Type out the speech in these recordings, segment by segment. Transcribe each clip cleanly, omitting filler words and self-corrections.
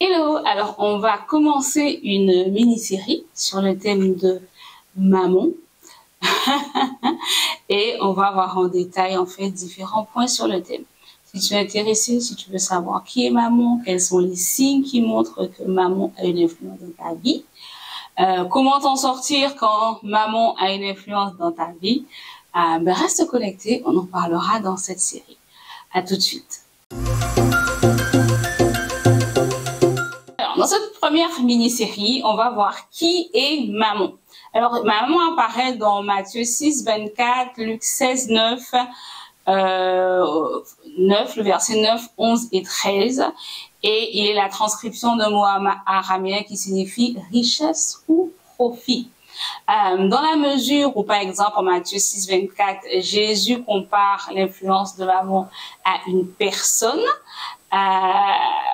Hello, alors on va commencer une mini-série sur le thème de maman et on va voir en détail en fait différents points sur le thème. Si tu es intéressé, si tu veux savoir qui est maman, quels sont les signes qui montrent que maman a une influence dans ta vie, comment t'en sortir quand maman a une influence dans ta vie, reste connecté, on en parlera dans cette série. À tout de suite. Alors, dans cette première mini-série, on va voir qui est maman. Alors, maman apparaît dans Matthieu 6, 24, Luc 16, 9, le verset 9, 11 et 13. Et il est la transcription d'un mot araméen qui signifie richesse ou profit. Dans la mesure où, par exemple, en Matthieu 6, 24, Jésus compare l'influence de maman à une personne,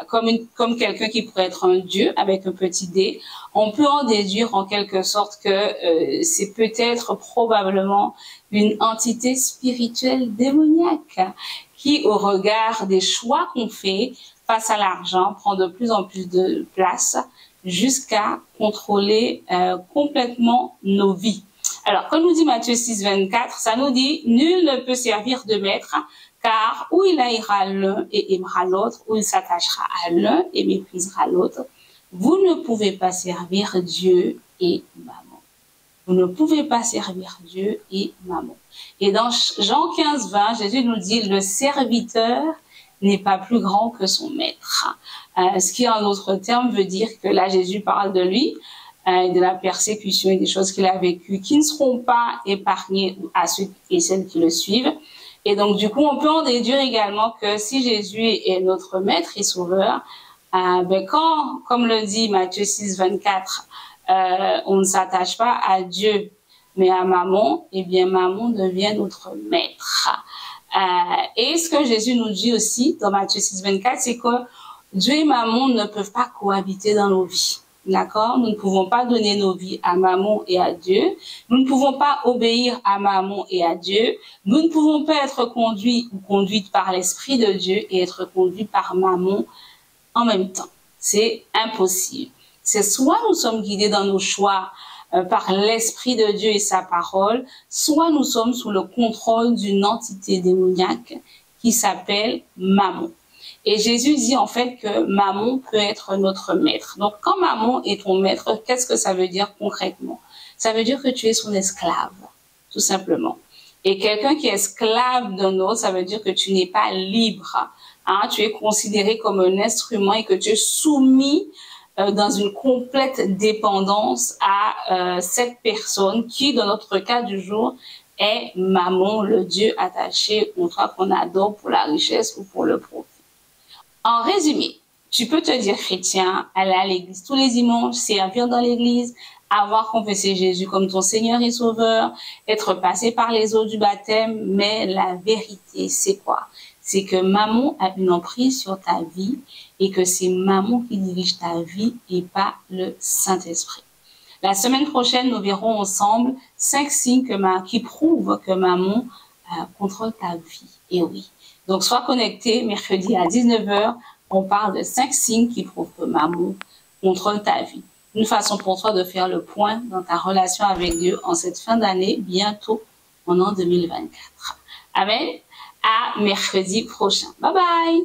comme quelqu'un qui pourrait être un dieu avec un petit d, on peut en déduire en quelque sorte que c'est peut-être probablement une entité spirituelle démoniaque qui, au regard des choix qu'on fait face à l'argent, prend de plus en plus de place jusqu'à contrôler complètement nos vies. Alors, comme nous dit Matthieu 6, 24, ça nous dit « Nul ne peut servir de maître » car ou il haïra l'un et aimera l'autre, ou il s'attachera à l'un et méprisera l'autre. Vous ne pouvez pas servir Dieu et maman. Vous ne pouvez pas servir Dieu et maman. Et dans Jean 15, 20, Jésus nous dit, le serviteur n'est pas plus grand que son maître. Ce qui, en d'autres termes, veut dire que là, Jésus parle de lui, de la persécution et des choses qu'il a vécues qui ne seront pas épargnées à ceux et celles qui le suivent. Et donc, du coup, on peut en déduire également que si Jésus est notre maître et sauveur, quand, comme le dit Matthieu 6, 24, on ne s'attache pas à Dieu, mais à maman, eh bien, maman devient notre maître. Et ce que Jésus nous dit aussi dans Matthieu 6, 24, c'est que Dieu et maman ne peuvent pas cohabiter dans nos vies. D'accord? Nous ne pouvons pas donner nos vies à maman et à Dieu. Nous ne pouvons pas obéir à maman et à Dieu. Nous ne pouvons pas être conduits ou conduites par l'Esprit de Dieu et être conduits par maman en même temps. C'est impossible. C'est soit nous sommes guidés dans nos choix par l'Esprit de Dieu et sa parole, soit nous sommes sous le contrôle d'une entité démoniaque qui s'appelle maman. Et Jésus dit en fait que maman peut être notre maître. Donc quand maman est ton maître, qu'est-ce que ça veut dire concrètement? Ça veut dire que tu es son esclave, tout simplement. Et quelqu'un qui est esclave d'un autre, ça veut dire que tu n'es pas libre. Hein? Tu es considéré comme un instrument et que tu es soumis dans une complète dépendance à cette personne qui, dans notre cas du jour, est maman, le Dieu attaché au toi qu'on adore pour la richesse ou pour le profit. En résumé, tu peux te dire chrétien, aller à l'église tous les dimanches, servir dans l'église, avoir confessé Jésus comme ton Seigneur et Sauveur, être passé par les eaux du baptême, mais la vérité, c'est quoi? C'est que maman a une emprise sur ta vie et que c'est maman qui dirige ta vie et pas le Saint-Esprit. La semaine prochaine, nous verrons ensemble 5 signes qui prouvent que maman contrôle ta vie. Et oui. Donc, sois connecté mercredi à 19h. On parle de 5 signes qui prouvent que maman contrôle ta vie. Une façon pour toi de faire le point dans ta relation avec Dieu en cette fin d'année, bientôt en an 2024. Amen. À mercredi prochain. Bye bye.